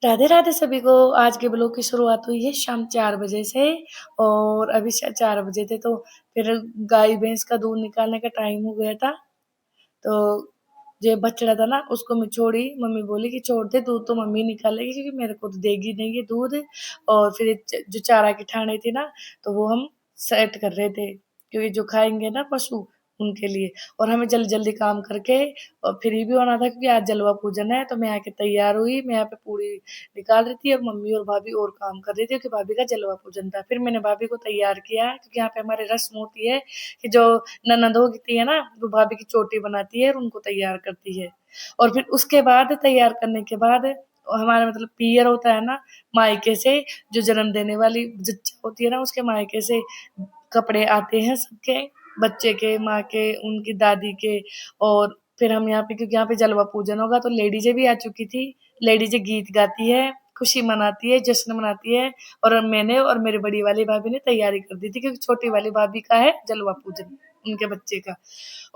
राधे राधे सभी को। आज के ब्लॉग की शुरुआत हुई है शाम 4 बजे से और अभी 4 बजे थे तो फिर गाय भैंस का दूध निकालने का टाइम हो गया था। तो जो बछड़ा था ना उसको मैं छोड़ी, मम्मी बोली कि छोड़ दे, दूध तो मम्मी निकालेगी क्योंकि मेरे को तो देगी नहीं ये दूध। और फिर जो चारा की ठाणी थी ना तो वो हम सेट कर रहे थे क्योंकि जो खाएंगे ना पशु उनके लिए। और हमें जल्दी जल्दी काम करके और फ्री भी होना था क्योंकि आज जलवा पूजन है। तो मैं आके तैयार हुई, मैं यहाँ पे पूरी निकाल रही थी और मम्मी और भाभी और काम कर रही थी क्योंकि भाभी का जलवा पूजन था। फिर मैंने भाभी को तैयार किया क्योंकि यहाँ पे हमारी रस्म होती है कि जो ननद होती है ना वो भाभी की चोटी बनाती है और उनको तैयार करती है। और फिर उसके बाद तैयार करने के बाद हमारा मतलब पीयर होता है ना, मायके से जो जन्म देने वाली जच्चा होती है ना उसके मायके से कपड़े आते हैं सबके, बच्चे के, माँ के, उनकी दादी के। और फिर हम यहाँ पे क्योंकि यहाँ पे जलवा पूजन होगा तो लेडीजें भी आ चुकी थी। लेडीजें गीत गाती है, खुशी मनाती है, जश्न मनाती है। और मैंने और मेरी बड़ी वाली भाभी ने तैयारी कर दी थी क्योंकि छोटी वाली भाभी का है जलवा पूजन, उनके बच्चे का।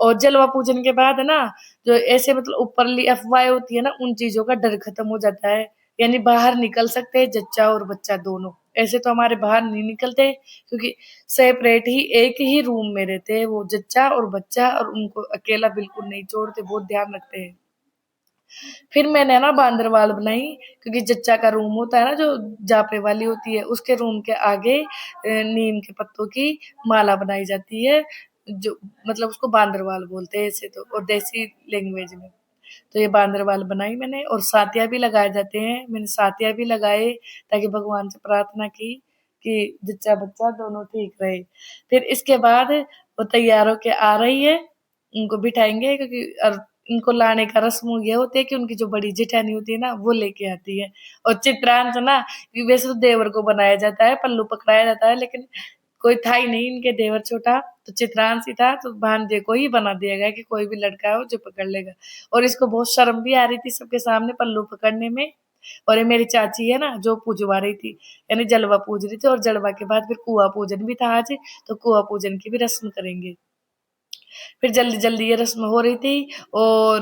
और जलवा पूजन के बाद है ना जो ऐसे मतलब ऊपरली अफवाहें होती है ना उन चीजों का डर खत्म हो जाता है। यानी बाहर निकल सकते हैं जच्चा और बच्चा दोनों। ऐसे तो हमारे बाहर नहीं निकलते क्योंकि सेपरेट ही एक ही रूम में रहते हैं वो जच्चा और बच्चा, और उनको अकेला बिल्कुल नहीं छोड़ते, बहुत ध्यान रखते हैं। फिर मैंने ना बांदरवाल बनाई क्योंकि जच्चा का रूम होता है ना जो जापे वाली होती है उसके रूम के आगे नीम के पत्तों की माला बनाई जाती है, जो मतलब उसको बांदरवाल बोलते हैं ऐसे तो, और देसी लैंग्वेज में। तो ये बांदरवाल बनाई मैंने और सातिया भी लगाए जाते हैं, मैंने सातिया भी लगाए ताकि भगवान से प्रार्थना की कि जच्चा बच्चा दोनों ठीक रहे। फिर इसके बाद वो तैयार होके आ रही है, उनको बिठाएंगे क्योंकि और इनको लाने का रस्म ये होती है कि उनकी जो बड़ी जेठानी होती है ना वो लेके आती है। और चित्रांश ना वैसे तो देवर को बनाया जाता है, पल्लू पकड़ाया जाता है, लेकिन कोई था ही नहीं इनके देवर छोटा, तो चित्रांश ही था तो भांजे को ही बना दिया गया कि कोई भी लड़का हो जो पकड़ लेगा। और इसको बहुत शर्म भी आ रही थी सबके सामने पल्लू पकड़ने में। और ये मेरी चाची है ना जो पूजवा रही थी, यानी जलवा पूज रही थी। और जलवा के बाद फिर कुआं पूजन भी था आज, तो कुआं पूजन की भी रस्म करेंगे। फिर जल्दी-जल्दी ये रस्म हो रही थी और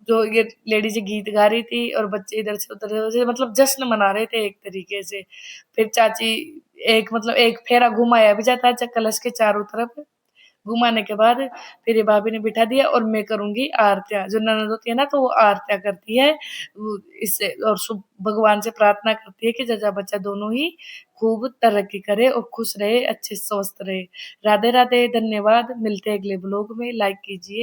जो ये लेडीज़ गीत गा रही थी और बच्चे इधर से उधर से मतलब जश्न मना रहे थे एक तरीके से। फिर चाची एक मतलब एक फेरा घुमाया भी जाता है कलश के चारों तरफ। घुमाने के बाद फिर ये भाभी ने बिठा दिया और मैं करूँगी आरतियाँ। जो ननद होती है ना तो वो आरतियाँ करती है इससे और शुभ भगवान से प्रार्थना करती है कि जजा बच्चा दोनों ही खूब तरक्की करे और खुश रहे, अच्छे स्वस्थ रहे। राधे राधे, धन्यवाद। मिलते हैं अगले ब्लॉग में, लाइक कीजिए।